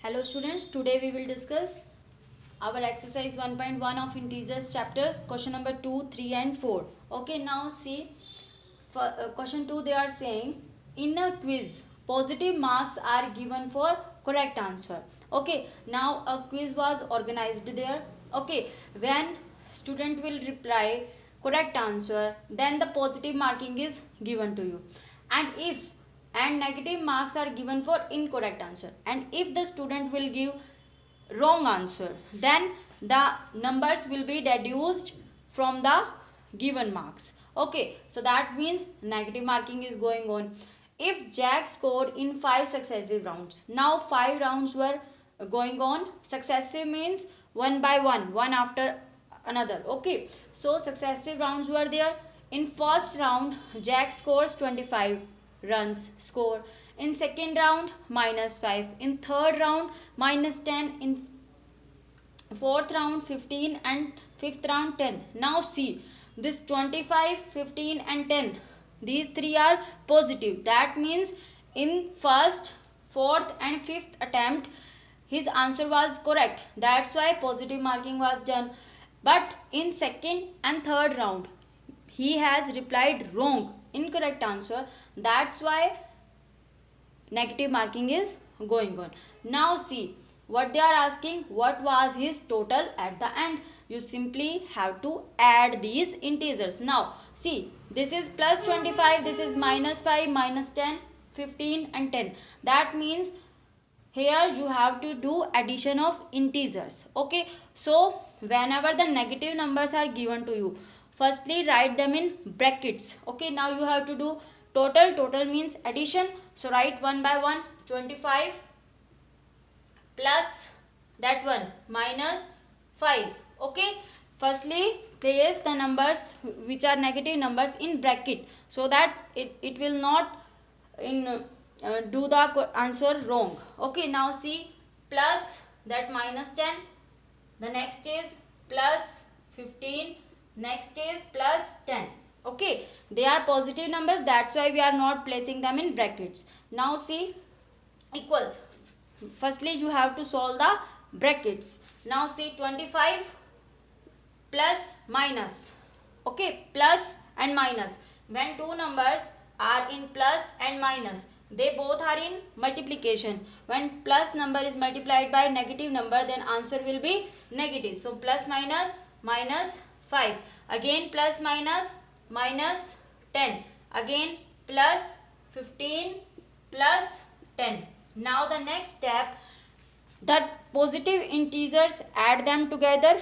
Hello students, today we will discuss our exercise 1.1 of integers chapters, question number 2, 3 and 4. Okay, now see, for question 2 they are saying, in a quiz, positive marks are given for correct answer. Okay, now a quiz was organized there. Okay, when student will reply correct answer, then the positive marking is given to you. And negative marks are given for incorrect answer, and if the student will give wrong answer, then the numbers will be deduced from the given marks. Okay, so that means negative marking is going on. If Jack scored in 5 successive rounds, now 5 rounds were going on. Successive means one by one after another. Okay, so successive rounds were there. In first round, Jack scores 25 runs score. In second round, -5. In third round, -10. In fourth round, 15. And fifth round, 10. Now see, this 25, 15 and 10, these three are positive. That means in first, fourth and fifth attempt, his answer was correct. That's why positive marking was done. But in second and third round, he has replied wrong, incorrect answer. That's why negative marking is going on. Now see, what they are asking, what was his total at the end? You simply have to add these integers. Now see, this is plus 25, this is -5, -10, 15 and 10. That means here you have to do addition of integers. Okay, so whenever the negative numbers are given to you, firstly write them in brackets. Okay, now you have to do total means addition. So write one by one. 25 plus that one -5. Okay, firstly place the numbers which are negative numbers in bracket, so that it will not do the answer wrong. Okay, now see, plus that -10, the next is plus 15, next is plus 10. Okay, they are positive numbers, that's why we are not placing them in brackets. Now see, equals, firstly you have to solve the brackets. Now see, 25 plus minus. Okay, plus and minus, when two numbers are in plus and minus, they both are in multiplication. When plus number is multiplied by negative number, then answer will be negative. So plus minus, -5, again plus minus, -10, again plus 15 plus 10. Now the next step, that positive integers add them together,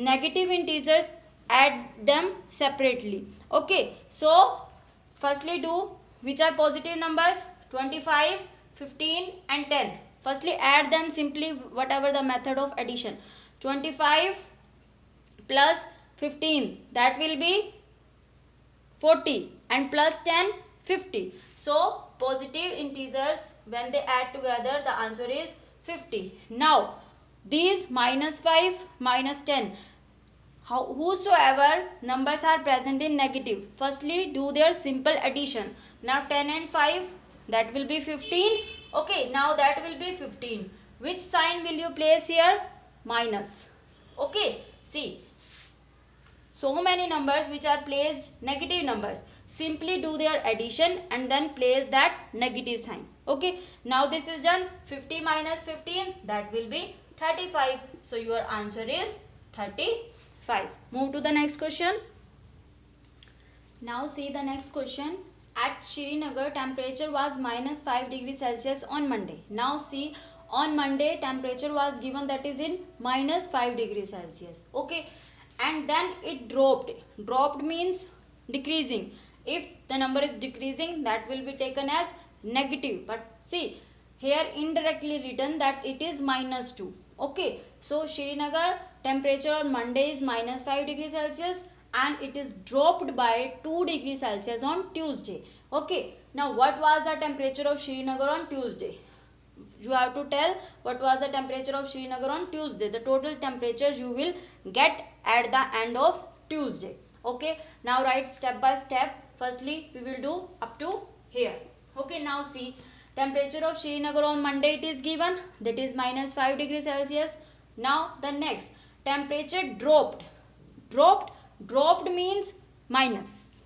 negative integers add them separately. Okay, so firstly do which are positive numbers, 25, 15 and 10. Firstly add them simply, whatever the method of addition. 25 plus 15, that will be 40, and plus 10, 50. So positive integers, when they add together, the answer is 50. Now these -5, -10, whosoever numbers are present in negative, firstly do their simple addition. Now 10 and 5, that will be 15. Okay, now that will be 15. Which sign will you place here? Minus. Okay, see, so many numbers which are placed negative numbers, simply do their addition and then place that negative sign. Okay, now this is done. 50 minus 15, that will be 35. So your answer is 35. Move to the next question. Now see the next question. At Srinagar, temperature was -5 degrees Celsius on Monday. Now see, on Monday temperature was given, that is in -5 degrees Celsius. Okay, and then it dropped. Dropped means decreasing. If the number is decreasing, that will be taken as negative. But see, here indirectly written that it is -2. Okay, so Srinagar temperature on Monday is -5 degrees Celsius, and it is dropped by 2 degrees Celsius on Tuesday. Okay, now what was the temperature of Srinagar on Tuesday? You have to tell what was the temperature of Srinagar on Tuesday. The total temperature you will get at the end of Tuesday. Okay, now write step by step. Firstly we will do up to here. Okay, now see, Temperature of Srinagar on Monday it is given, that is minus 5 degrees Celsius. Now the next, temperature dropped. Dropped means minus.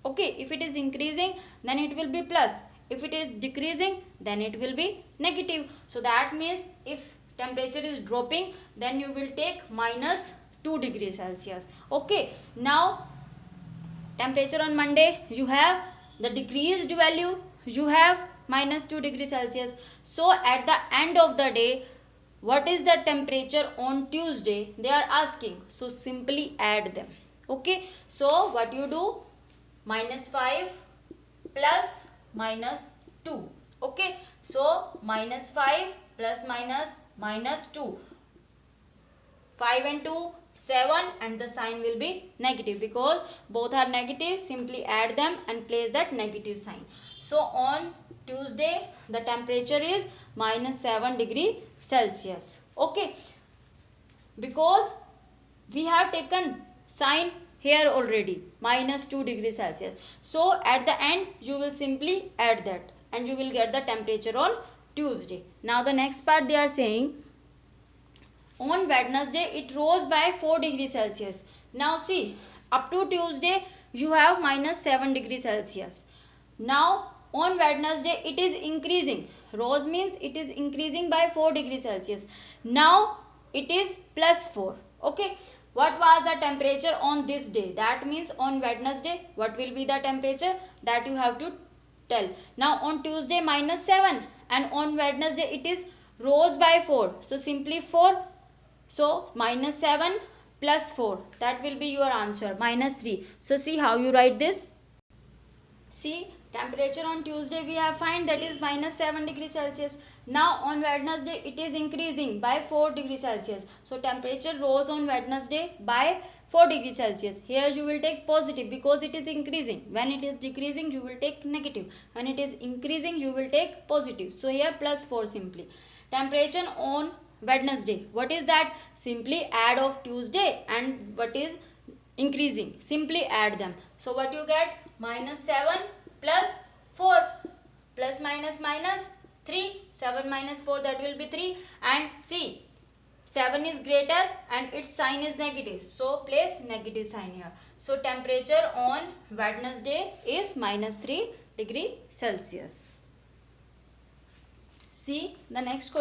Okay, if it is increasing then it will be plus. If it is decreasing then it will be negative. So that means if temperature is dropping then you will take minus 2 degrees Celsius. Okay, now temperature on Monday you have the decreased value, you have minus 2 degrees Celsius. So at the end of the day, what is the temperature on Tuesday they are asking. So simply add them. Okay, so what you do, minus 5 plus minus 2. Okay, so minus 5 plus minus 2. 5 and 2 7, and the sign will be negative because both are negative. Simply add them and place that negative sign. So on Tuesday the temperature is minus 7 degree Celsius. Okay, because we have taken sign here already, minus 2 degrees Celsius. So at the end you will simply add that and you will get the temperature on Tuesday. Now the next part they are saying, on Wednesday it rose by 4 degrees Celsius. Now see, up to Tuesday you have minus 7 degrees Celsius. Now on Wednesday it is increasing. Rose means it is increasing by 4 degrees Celsius. Now it is plus 4. Okay, what was the temperature on this day? That means on Wednesday what will be the temperature, that you have to tell. Now on Tuesday minus 7 and on Wednesday it is rose by 4. So simply 4. So minus 7 plus 4, that will be your answer, minus 3. So see how you write this. See, temperature on Tuesday we have find, that is minus 7 degrees Celsius. Now on Wednesday it is increasing by 4 degrees Celsius. So temperature rose on Wednesday by 4 degrees Celsius. Here you will take positive because it is increasing. When it is decreasing you will take negative. When it is increasing you will take positive. So here plus 4 simply. Temperature on Wednesday, what is that? Simply add of Tuesday and what is increasing, simply add them. So what you get, minus 7 plus 4 plus minus 3, 7 minus 4, that will be 3. And see, 7 is greater and its sign is negative, so place negative sign here. So temperature on Wednesday is minus 3 degree Celsius. See the next question.